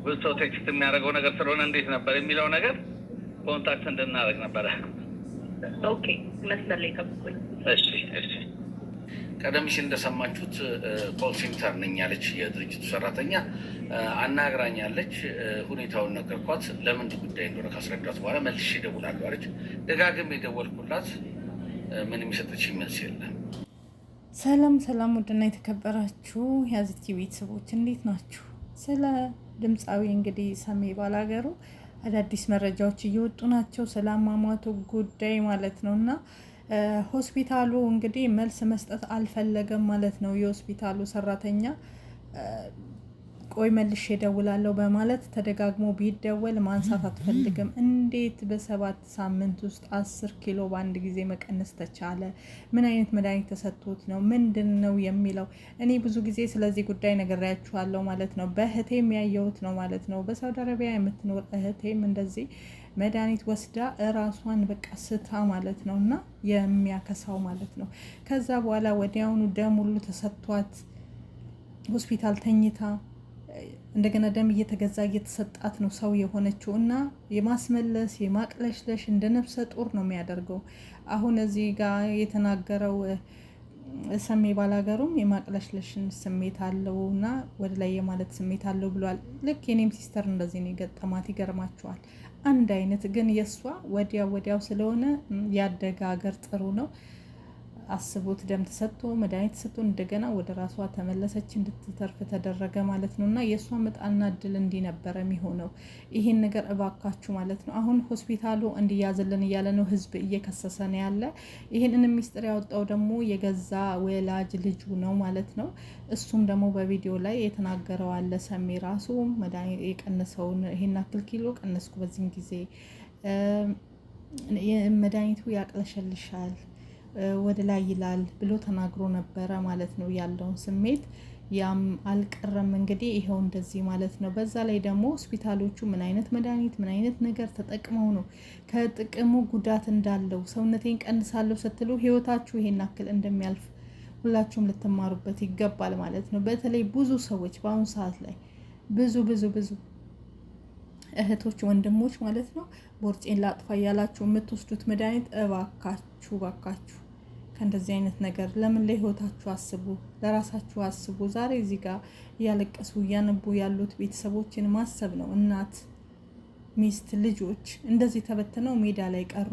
ብዙ ሰው ቴክስት የሚያደርገው ነገር ስለሆነ እንዴት ነበር የሚለው ነገር ኮንታክት እንድናደርግ ነበረ። ኦኬ መስመር ላይ ከብቁኝ። እሺ ቀደም ሲል እንደሰማችሁት ኮል ሴንተር ነኝ ያለች የድርጅቱ ሰራተኛ አናግራኛለች። ሁኔታውን ነገርኳት። ለምን ጉዳይ እንደሆነ ካስረዳት በኋላ መልሼ እደውላለሁ አለች። ደጋግሜ የደወልኩላት ምንም የሰጠችኝ መልስ የለም። ሰላም ውድና የተከበራችሁ የአዚቲ ቤተሰቦች እንዴት ናችሁ? ስለ ድምፃዊ እንግዲህ ሰሜ ባላገሩ አዳዲስ መረጃዎች እየወጡ ናቸው። ስለ አሟሟቱ ጉዳይ ማለት ነው እና ሆስፒታሉ እንግዲህ መልስ መስጠት አልፈለገም ማለት ነው። የሆስፒታሉ ሰራተኛ ቆይ መልሼ እደውላለሁ በማለት ተደጋግሞ ቢደወል ማንሳት አትፈልግም። እንዴት በ7 ሳምንት ውስጥ 10 ኪሎ በአንድ ጊዜ መቀነስ ተቻለ? ምን አይነት መድኃኒት ተሰጥቶት ነው? ምንድን ነው የሚለው? እኔ ብዙ ጊዜ ስለዚህ ጉዳይ ነግሬያችኋለሁ ማለት ነው። በእህቴም ያየሁት ነው ማለት ነው። በሳውዲ አረቢያ የምትኖር እህቴም እንደዚህ መድኃኒት ወስዳ እራሷን በቃ ስታ ማለት ነው እና የሚያከሳው ማለት ነው። ከዛ በኋላ ወዲያውኑ ደም ሁሉ ተሰጥቷት ሆስፒታል ተኝታ እንደገና ደም እየተገዛ እየተሰጣት ነው ሰው የሆነችው እና የማስመለስ የማቅለሽለሽ እንደ ነፍሰ ጡር ነው የሚያደርገው። አሁን እዚህ ጋር የተናገረው ሰሜ ባላገሩም የማቅለሽለሽን ስሜት አለው እና ወደ ላይ የማለት ስሜት አለው ብሏል። ልክ የኔም ሲስተር እንደዚህ ነው የገጠማት። ይገርማቸዋል። አንድ አይነት ግን የእሷ ወዲያው ስለሆነ ያደገ ሀገር ጥሩ ነው። አስቡት፣ ደም ተሰጥቶ መድኃኒት ተሰጥቶ እንደገና ወደ ራሷ ተመለሰች፣ እንድትተርፍ ተደረገ ማለት ነው እና የእሷ መጣና እድል እንዲህ ነበረ የሚሆነው። ይሄን ነገር እባካችሁ ማለት ነው። አሁን ሆስፒታሉ እንዲያዝልን እያለ ነው፣ ህዝብ እየከሰሰ ነው ያለ። ይህንን ሚስጥር ያወጣው ደግሞ የገዛ ወላጅ ልጁ ነው ማለት ነው። እሱም ደግሞ በቪዲዮ ላይ የተናገረው አለ። ሰሜ ራሱ መድኃኒት የቀነሰውን ይሄን አክል ኪሎ ቀነስኩ በዚህን ጊዜ መድኃኒቱ ያቅለሸልሻል ወደ ላይ ይላል ብሎ ተናግሮ ነበረ ማለት ነው። ያለውን ስሜት ያም አልቀረም እንግዲህ ይኸው እንደዚህ ማለት ነው። በዛ ላይ ደግሞ ሆስፒታሎቹ ምን አይነት መድኃኒት ምን አይነት ነገር ተጠቅመው ነው ከጥቅሙ ጉዳት እንዳለው ሰውነቴን ቀንሳለሁ ስትሉ ህይወታችሁ ይሄን አክል እንደሚያልፍ ሁላችሁም ልትማሩበት ይገባል ማለት ነው። በተለይ ብዙ ሰዎች በአሁኑ ሰዓት ላይ ብዙ እህቶች ወንድሞች ማለት ነው ቦርጬን ላጥፋ እያላችሁ የምትወስዱት መድኃኒት እባካችሁ ከእንደዚህ አይነት ነገር ለምን ለህይወታችሁ አስቡ፣ ለራሳችሁ አስቡ። ዛሬ እዚህ ጋር እያለቀሱ እያነቡ ያሉት ቤተሰቦችን ማሰብ ነው። እናት፣ ሚስት፣ ልጆች እንደዚህ ተበትነው ሜዳ ላይ ቀሩ።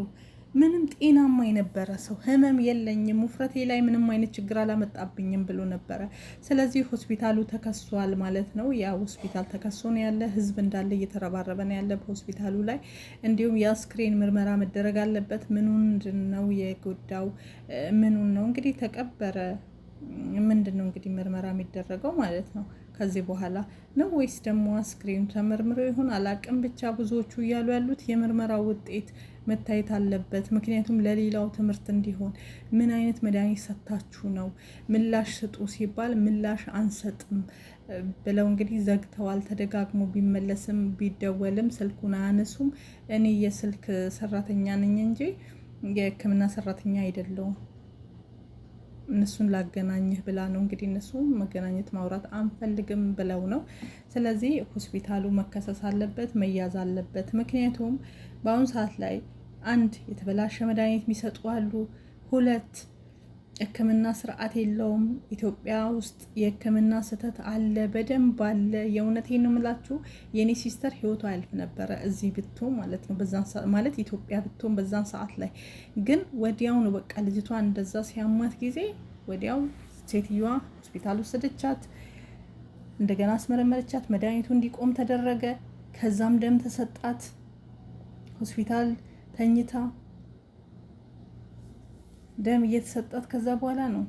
ምንም ጤናማ የነበረ ሰው ህመም የለኝም ውፍረቴ ላይ ምንም አይነት ችግር አላመጣብኝም ብሎ ነበረ። ስለዚህ ሆስፒታሉ ተከሷል ማለት ነው። ያ ሆስፒታል ተከሶ ነው ያለ። ህዝብ እንዳለ እየተረባረበ ነው ያለ በሆስፒታሉ ላይ። እንዲሁም የአስክሬን ምርመራ መደረግ አለበት። ምኑን ነው የጎዳው? ምኑን ነው እንግዲህ ተቀበረ? ምንድን ነው እንግዲህ ምርመራ የሚደረገው ማለት ነው። ከዚህ በኋላ ነው ወይስ ደግሞ አስክሬኑ ተመርምሮ ይሆን አላቅም። ብቻ ብዙዎቹ እያሉ ያሉት የምርመራው ውጤት መታየት አለበት። ምክንያቱም ለሌላው ትምህርት እንዲሆን ምን አይነት መድኃኒት ሰጥታችሁ ነው ምላሽ ስጡ ሲባል ምላሽ አንሰጥም ብለው እንግዲህ ዘግተዋል። ተደጋግሞ ቢመለስም ቢደወልም ስልኩን አያነሱም። እኔ የስልክ ሰራተኛ ነኝ እንጂ የሕክምና ሰራተኛ አይደለሁም። እነሱን ላገናኝህ ብላ ነው እንግዲህ እነሱ መገናኘት ማውራት አንፈልግም ብለው ነው። ስለዚህ ሆስፒታሉ መከሰስ አለበት፣ መያዝ አለበት። ምክንያቱም በአሁኑ ሰዓት ላይ አንድ የተበላሸ መድኃኒት የሚሰጡ አሉ፣ ሁለት ሕክምና ስርዓት የለውም። ኢትዮጵያ ውስጥ የሕክምና ስህተት አለ፣ በደንብ አለ። የእውነቴን ነው የምላችሁ። የኔ ሲስተር ህይወቷ ያልፍ ነበረ እዚህ ብትሆን ማለት ነው፣ በዛን ሰዓት ማለት ኢትዮጵያ ብትሆን በዛን ሰዓት ላይ ግን ወዲያው ነው በቃ ልጅቷ እንደዛ ሲያማት ጊዜ ወዲያው ሴትዮዋ ሆስፒታል ወሰደቻት፣ እንደገና አስመረመረቻት፣ መድኃኒቱ እንዲቆም ተደረገ። ከዛም ደም ተሰጣት፣ ሆስፒታል ተኝታ ደም እየተሰጣት ከዛ በኋላ ነው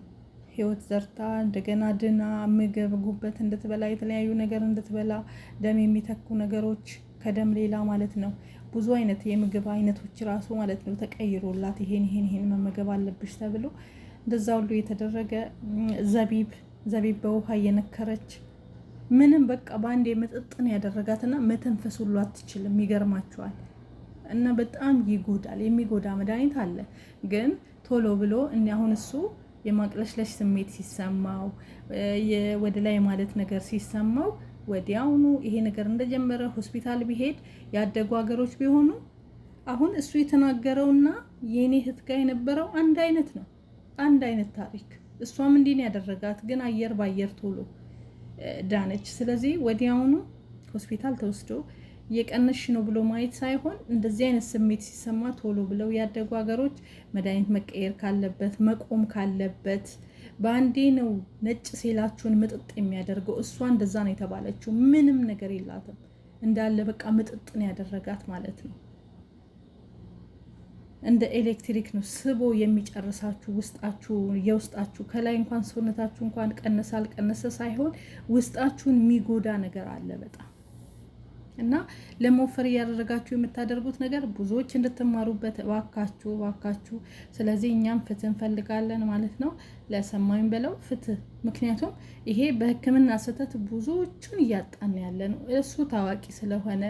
ህይወት ዘርታ እንደገና ድና ምግብ ጉበት እንድትበላ የተለያዩ ነገር እንድትበላ ደም የሚተኩ ነገሮች ከደም ሌላ ማለት ነው ብዙ አይነት የምግብ አይነቶች ራሱ ማለት ነው ተቀይሮላት ይሄን መመገብ አለብሽ ተብሎ እንደዛ ሁሉ የተደረገ ዘቢብ በውሃ እየነከረች ምንም በቃ ባንዴ መጥጥን ያደረጋትና መተንፈስ ሁሉ አትችልም። ይገርማቸዋል። እና በጣም ይጎዳል። የሚጎዳ መድኃኒት አለ ግን ቶሎ ብሎ አሁን እሱ የማቅለሽለሽ ስሜት ሲሰማው ወደ ላይ ማለት ነገር ሲሰማው ወዲያውኑ ይሄ ነገር እንደጀመረ ሆስፒታል ቢሄድ ያደጉ ሀገሮች ቢሆኑ አሁን እሱ የተናገረውና የኔ እህት ጋር የነበረው አንድ አይነት ነው። አንድ አይነት ታሪክ። እሷም እንዲህ ነው ያደረጋት፣ ግን አየር ባየር ቶሎ ዳነች። ስለዚህ ወዲያውኑ ሆስፒታል ተወስዶ የቀነሽ ነው ብሎ ማየት ሳይሆን እንደዚህ አይነት ስሜት ሲሰማ ቶሎ ብለው ያደጉ ሀገሮች መድኃኒት መቀየር ካለበት መቆም ካለበት በአንዴ ነው ነጭ ሴላችሁን ምጥጥ የሚያደርገው። እሷ እንደዛ ነው የተባለችው። ምንም ነገር የላትም እንዳለ በቃ ምጥጥን ያደረጋት ማለት ነው። እንደ ኤሌክትሪክ ነው ስቦ የሚጨርሳችሁ ውስጣችሁ፣ የውስጣችሁ ከላይ እንኳን ሰውነታችሁ እንኳን ቀነሰ አልቀነሰ ሳይሆን ውስጣችሁን የሚጎዳ ነገር አለ በጣም እና ለመወፈር እያደረጋችሁ የምታደርጉት ነገር ብዙዎች እንድትማሩበት እባካችሁ እባካችሁ። ስለዚህ እኛም ፍትህ እንፈልጋለን ማለት ነው። ለሰማዩን በለው ፍትህ። ምክንያቱም ይሄ በሕክምና ስህተት ብዙዎቹን እያጣን ያለ ነው። እሱ ታዋቂ ስለሆነ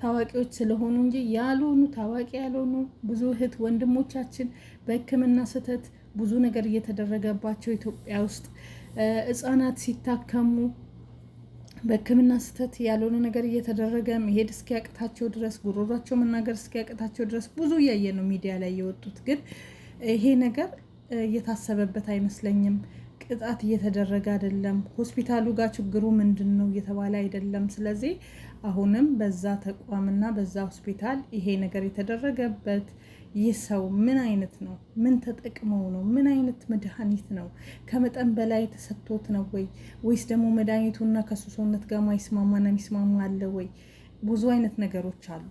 ታዋቂዎች ስለሆኑ እንጂ ያልሆኑ ታዋቂ ያልሆኑ ብዙ እህት ወንድሞቻችን በሕክምና ስህተት ብዙ ነገር እየተደረገባቸው ኢትዮጵያ ውስጥ ህጻናት ሲታከሙ በሕክምና ስህተት ያልሆነ ነገር እየተደረገ መሄድ እስኪያቅታቸው ድረስ ጉሮሯቸው መናገር እስኪያቅታቸው ድረስ ብዙ እያየ ነው ሚዲያ ላይ የወጡት። ግን ይሄ ነገር እየታሰበበት አይመስለኝም። ቅጣት እየተደረገ አይደለም። ሆስፒታሉ ጋር ችግሩ ምንድን ነው እየተባለ አይደለም። ስለዚህ አሁንም በዛ ተቋምና በዛ ሆስፒታል ይሄ ነገር የተደረገበት ይህ ሰው ምን አይነት ነው? ምን ተጠቅመው ነው? ምን አይነት መድኃኒት ነው? ከመጠን በላይ ተሰጥቶት ነው ወይ? ወይስ ደግሞ መድኃኒቱና ከሱ ሰውነት ጋር ማይስማማና የሚስማማ አለ ወይ? ብዙ አይነት ነገሮች አሉ።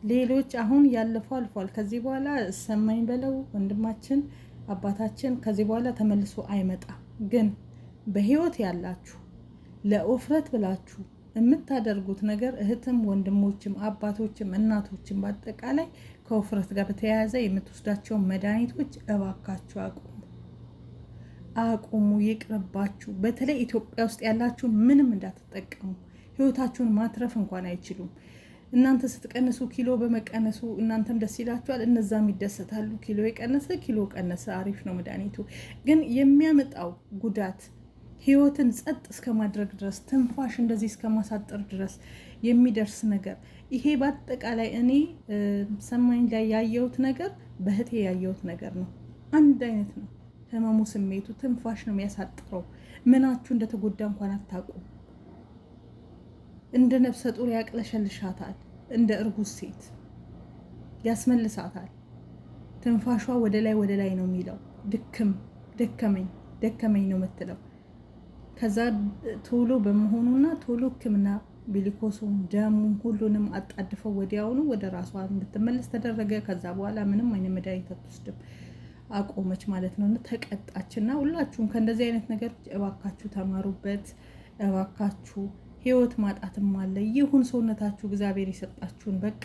ሌሎች አሁን ያለፈው አልፏል። ከዚህ በኋላ ሰማኝ በለው ወንድማችን አባታችን ከዚህ በኋላ ተመልሶ አይመጣም። ግን በህይወት ያላችሁ ለውፍረት ብላችሁ የምታደርጉት ነገር እህትም ወንድሞችም አባቶችም እናቶችም በአጠቃላይ ከውፍረት ጋር በተያያዘ የምትወስዳቸው መድኃኒቶች እባካችሁ አቁሙ፣ ይቅርባችሁ። በተለይ ኢትዮጵያ ውስጥ ያላችሁ ምንም እንዳትጠቀሙ። ህይወታችሁን ማትረፍ እንኳን አይችሉም። እናንተ ስትቀንሱ ኪሎ በመቀነሱ እናንተም ደስ ይላችኋል፣ እነዛም ይደሰታሉ። ኪሎ የቀነሰ ኪሎ ቀነሰ፣ አሪፍ ነው መድኃኒቱ። ግን የሚያመጣው ጉዳት ህይወትን ጸጥ እስከ ማድረግ ድረስ ትንፋሽ እንደዚህ እስከ ማሳጠር ድረስ የሚደርስ ነገር ይሄ በአጠቃላይ እኔ ሰማኝ ላይ ያየሁት ነገር በህቴ ያየሁት ነገር ነው። አንድ አይነት ነው ህመሙ፣ ስሜቱ ትንፋሽ ነው የሚያሳጥረው። ምናችሁ እንደተጎዳ እንኳን አታውቁም። እንደ ነፍሰ ጡር ያቅለሸልሻታል፣ እንደ እርጉዝ ሴት ያስመልሳታል። ትንፋሿ ወደ ላይ ነው የሚለው። ደከመኝ ነው የምትለው። ከዛ ቶሎ በመሆኑና ቶሎ ህክምና ቢሊኮሱም ደሙም ሁሉንም አጣድፈው ወዲያውኑ ወደ ራሷ እንድትመለስ ተደረገ። ከዛ በኋላ ምንም አይነት መድኃኒት አትወስድም፣ አቆመች ማለት ነው። ተቀጣችና ሁላችሁም ከእንደዚህ አይነት ነገሮች እባካችሁ ተማሩበት። እባካችሁ ህይወት ማጣትም አለ። ይሁን ሰውነታችሁ እግዚአብሔር የሰጣችሁን በቃ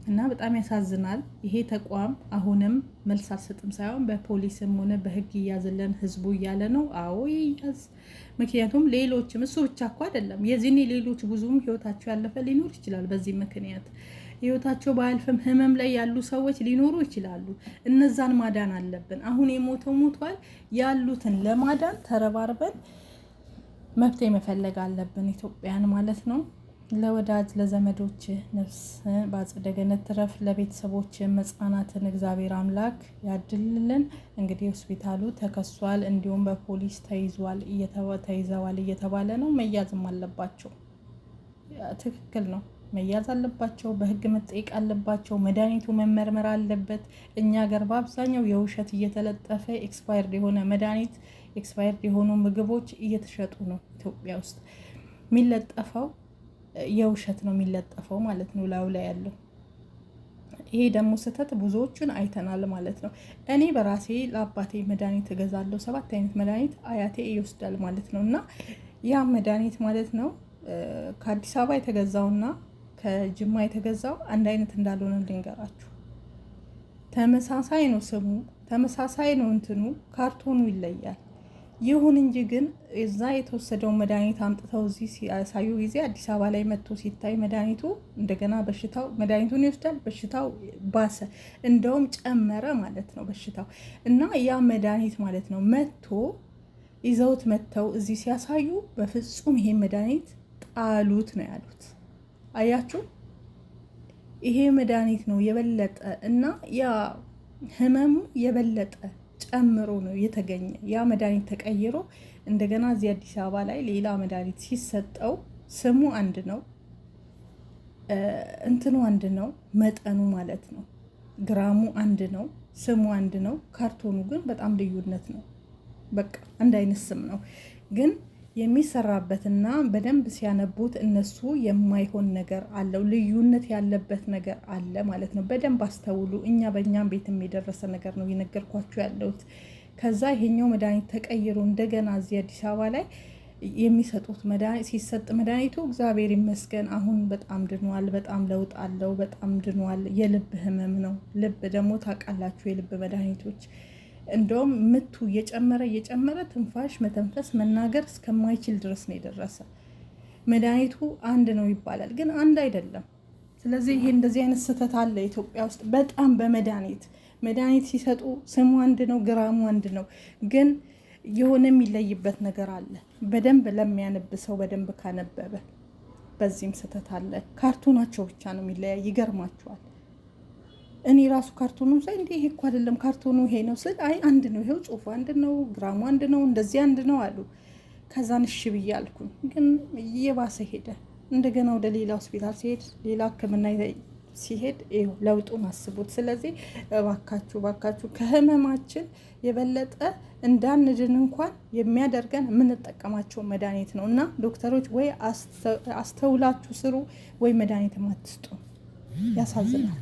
እና በጣም ያሳዝናል። ይሄ ተቋም አሁንም መልስ አልሰጥም ሳይሆን በፖሊስም ሆነ በህግ እያዝልን ህዝቡ እያለ ነው። አዎ ይያዝ። ምክንያቱም ሌሎችም እሱ ብቻ እኮ አይደለም፣ የዚህኔ ሌሎች ብዙም ህይወታቸው ያለፈ ሊኖር ይችላል። በዚህ ምክንያት ህይወታቸው ባያልፍም ህመም ላይ ያሉ ሰዎች ሊኖሩ ይችላሉ። እነዛን ማዳን አለብን። አሁን የሞተው ሞቷል። ያሉትን ለማዳን ተረባርበን መፍትሄ መፈለግ አለብን፣ ኢትዮጵያን ማለት ነው። ለወዳጅ ለዘመዶች ነፍስ በአጸደ ገነት ትረፍ። ለቤተሰቦች መጽናናትን እግዚአብሔር አምላክ ያድልልን። እንግዲህ ሆስፒታሉ ተከሷል፣ እንዲሁም በፖሊስ ተይዘዋል እየተባለ ነው። መያዝም አለባቸው። ትክክል ነው፣ መያዝ አለባቸው። በህግ መጠየቅ አለባቸው። መድኃኒቱ መመርመር አለበት። እኛ ሀገር በአብዛኛው የውሸት እየተለጠፈ ኤክስፓየርድ የሆነ መድኃኒት፣ ኤክስፓየርድ የሆኑ ምግቦች እየተሸጡ ነው። ኢትዮጵያ ውስጥ የሚለጠፈው የውሸት ነው የሚለጠፈው ማለት ነው ላዩ ላይ ያለው። ይሄ ደግሞ ስህተት ብዙዎቹን አይተናል ማለት ነው። እኔ በራሴ ለአባቴ መድኃኒት እገዛለሁ። 7 አይነት መድኃኒት አያቴ ይወስዳል ማለት ነው። እና ያ መድኃኒት ማለት ነው ከአዲስ አበባ የተገዛውና ከጅማ የተገዛው አንድ አይነት እንዳልሆነ ልንገራችሁ። ተመሳሳይ ነው ስሙ፣ ተመሳሳይ ነው እንትኑ፣ ካርቶኑ ይለያል። ይሁን እንጂ ግን እዛ የተወሰደውን መድኃኒት አምጥተው እዚህ ሲያሳዩ ጊዜ አዲስ አበባ ላይ መጥቶ ሲታይ መድኃኒቱ እንደገና በሽታው መድኃኒቱን ይወስዳል፣ በሽታው ባሰ፣ እንደውም ጨመረ ማለት ነው በሽታው። እና ያ መድኃኒት ማለት ነው መጥቶ ይዘውት መጥተው እዚህ ሲያሳዩ በፍጹም ይሄ መድኃኒት ጣሉት ነው ያሉት። አያችሁ፣ ይሄ መድኃኒት ነው የበለጠ እና ያ ህመሙ የበለጠ ጨምሮ ነው የተገኘ። ያ መድኃኒት ተቀይሮ እንደገና እዚህ አዲስ አበባ ላይ ሌላ መድኃኒት ሲሰጠው ስሙ አንድ ነው፣ እንትኑ አንድ ነው፣ መጠኑ ማለት ነው፣ ግራሙ አንድ ነው፣ ስሙ አንድ ነው። ካርቶኑ ግን በጣም ልዩነት ነው። በቃ አንድ አይነት ስም ነው፣ ግን የሚሰራበትና በደንብ ሲያነቡት እነሱ የማይሆን ነገር አለው፣ ልዩነት ያለበት ነገር አለ ማለት ነው። በደንብ አስተውሉ። በእኛም ቤትም የደረሰ ነገር ነው የነገርኳችሁ ያለሁት። ከዛ ይሄኛው መድኃኒት ተቀይሮ እንደገና እዚህ አዲስ አበባ ላይ የሚሰጡት መድኃኒት ሲሰጥ መድኃኒቱ እግዚአብሔር ይመስገን አሁን በጣም ድኗል። በጣም ለውጥ አለው። በጣም ድኗል። የልብ ህመም ነው። ልብ ደግሞ ታውቃላችሁ፣ የልብ መድኃኒቶች እንደውም ምቱ እየጨመረ ትንፋሽ መተንፈስ መናገር እስከማይችል ድረስ ነው የደረሰ። መድኃኒቱ አንድ ነው ይባላል፣ ግን አንድ አይደለም። ስለዚህ ይሄ እንደዚህ አይነት ስህተት አለ ኢትዮጵያ ውስጥ በጣም መድኃኒት ሲሰጡ ስሙ አንድ ነው፣ ግራሙ አንድ ነው፣ ግን የሆነ የሚለይበት ነገር አለ። በደንብ ለሚያነብ ሰው በደንብ ካነበበ በዚህም ስህተት አለ። ካርቶናቸው ብቻ ነው የሚለያይ። ይገርማችኋል። እኔ ራሱ ካርቶኑን ሳይ እንዴ ይሄ እኮ አይደለም ካርቶኑ ይሄ ነው ስል አይ አንድ ነው፣ ይሄው ጽሑፉ አንድ ነው፣ ግራሙ አንድ ነው፣ እንደዚህ አንድ ነው አሉ። ከዛን እሺ ብዬ አልኩኝ፣ ግን እየባሰ ሄደ። እንደገና ወደ ሌላ ሆስፒታል ሲሄድ ሌላ ሕክምና ሲሄድ ይኸው ለውጡን አስቡት። ስለዚህ እባካችሁ ከህመማችን የበለጠ እንዳንድን እንኳን የሚያደርገን የምንጠቀማቸው መድኃኒት ነው እና ዶክተሮች ወይ አስተውላችሁ ስሩ ወይ መድኃኒት አትስጡ። ያሳዝናል።